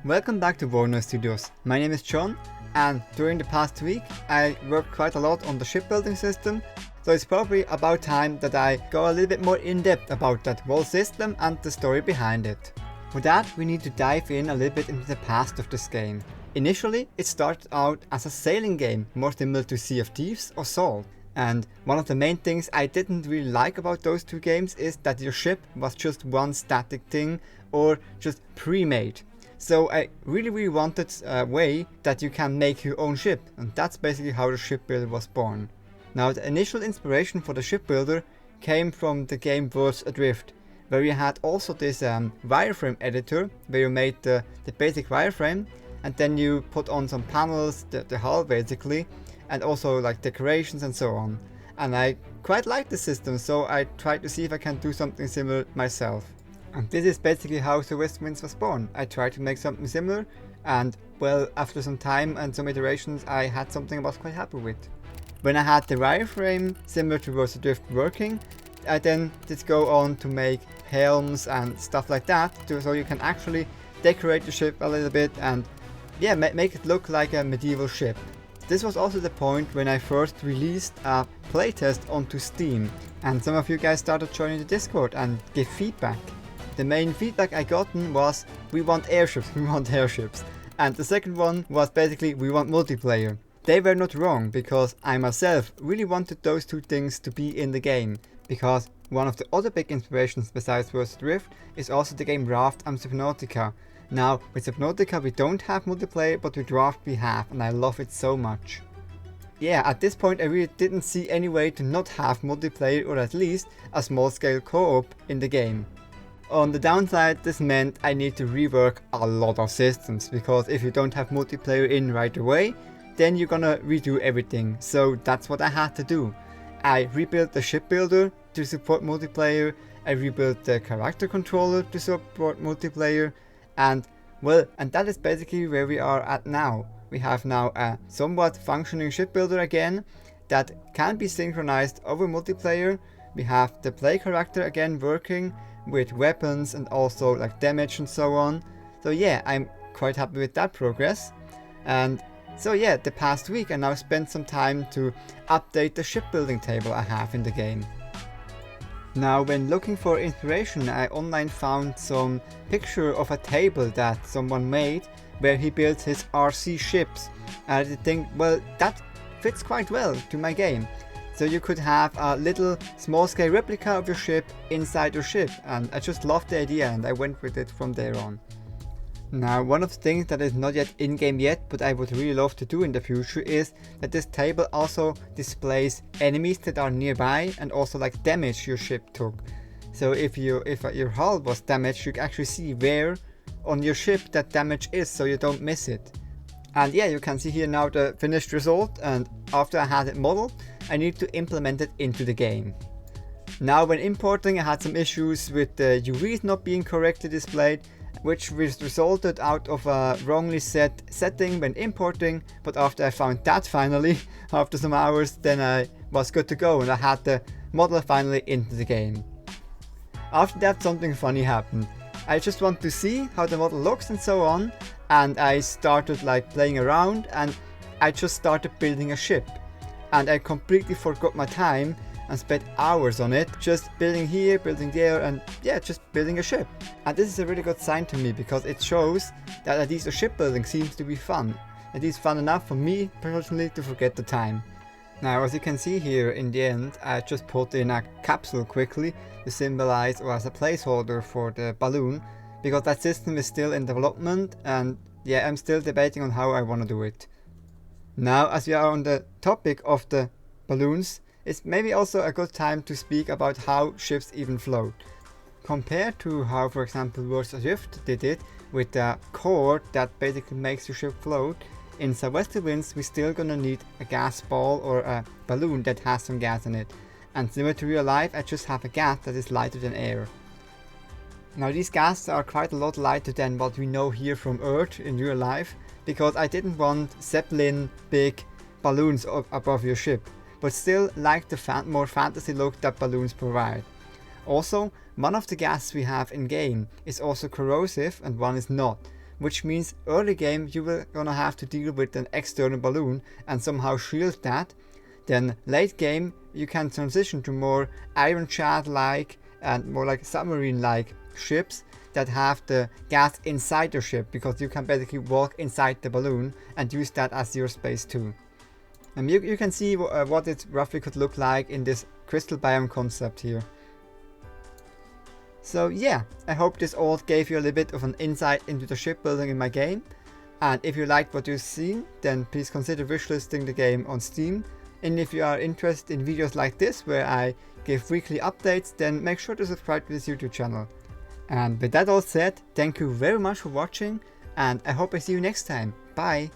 Welcome back to Warner Studios. My name is John, and during the past week I worked quite a lot on the shipbuilding system, so it's probably about time that I go a little bit more in depth about that whole system and the story behind it. For that we need to dive in a little bit into the past of this game. Initially it started out as a sailing game, more similar to Sea of Thieves or Salt. And one of the main things I didn't really like about those two games is that your ship was just one static thing or just pre-made. So I really wanted a way that you can make your own ship, and that's basically how the Shipbuilder was born. Now the initial inspiration for the Shipbuilder came from the game Worlds Adrift, where you had also this wireframe editor where you made the basic wireframe and then you put on some panels, the hull basically, and also like decorations and so on. And I quite liked the system, so I tried to see if I can do something similar myself. And this is basically how Sou'wester was born. I tried to make something similar, and well, after some time and some iterations I had something I was quite happy with. When I had the wireframe similar to Worlds Adrift working, I then did go on to make helms and stuff like that, so you can actually decorate the ship a little bit and yeah, make it look like a medieval ship. This was also the point when I first released a playtest onto Steam, and some of you guys started joining the Discord and give feedback. The main feedback I gotten was, we want airships, and the second one was basically, we want multiplayer. They were not wrong, because I myself really wanted those two things to be in the game, because one of the other big inspirations besides Worlds Adrift is also the game Raft and Subnautica. Now, with Subnautica we don't have multiplayer, but with Raft we have, and I love it so much. Yeah, at this point I really didn't see any way to not have multiplayer, or at least a small scale co-op in the game. On the downside, this meant I need to rework a lot of systems, because if you don't have multiplayer in right away, then you're gonna redo everything, so that's what I had to do. I rebuilt the Shipbuilder to support multiplayer, I rebuilt the character controller to support multiplayer, and that is basically where we are at now. We have now a somewhat functioning Shipbuilder again that can be synchronized over multiplayer. We have the play character again working with weapons and also like damage and so on. So yeah, I'm quite happy with that progress. And so yeah, the past week I now spent some time to update the shipbuilding table I have in the game. Now when looking for inspiration, I online found some picture of a table that someone made where he built his RC ships, and I think, well, that fits quite well to my game. So you could have a little small scale replica of your ship inside your ship, and I just loved the idea and I went with it from there on. Now one of the things that is not yet in game yet, but I would really love to do in the future, is that this table also displays enemies that are nearby and also like damage your ship took. So if your hull was damaged, you can actually see where on your ship that damage is, so you don't miss it. And yeah, you can see here now the finished result, and after I had it modeled, I need to implement it into the game. Now when importing I had some issues with the UVs not being correctly displayed, which resulted out of a wrongly set setting when importing, but after I found that finally, after some hours, then I was good to go and I had the model finally into the game. After that something funny happened. I just want to see how the model looks and so on, and I started like playing around and I just started building a ship. And I completely forgot my time and spent hours on it, just building here, building there, and yeah, just building a ship. And this is a really good sign to me, because it shows that at least the shipbuilding seems to be fun. It is fun enough for me personally to forget the time. Now as you can see here, in the end I just put in a capsule quickly to symbolize, or as a placeholder for the balloon, because that system is still in development and yeah, I'm still debating on how I want to do it. Now as we are on the topic of the balloons, it's maybe also a good time to speak about how ships even float. Compared to how, for example, Worlds Adrift did it with a core that basically makes your ship float, in Sou'wester we're still gonna need a gas ball or a balloon that has some gas in it. And similar to real life, I just have a gas that is lighter than air. Now these gases are quite a lot lighter than what we know here from Earth in real life, because I didn't want Zeppelin big balloons above your ship, but still like the more fantasy look that balloons provide. Also, one of the gases we have in game is also corrosive and one is not, which means early game you will gonna have to deal with an external balloon and somehow shield that. Then late game you can transition to more Iron Chad-like and more like submarine-like ships that have the gas inside the ship, because you can basically walk inside the balloon and use that as your space too. And you can see what it roughly could look like in this crystal biome concept here. So yeah, I hope this all gave you a little bit of an insight into the shipbuilding in my game. And if you liked what you've seen, then please consider wishlisting the game on Steam. And if you are interested in videos like this where I give weekly updates, then make sure to subscribe to this YouTube channel. And with that all said, thank you very much for watching, and I hope I see you next time. Bye!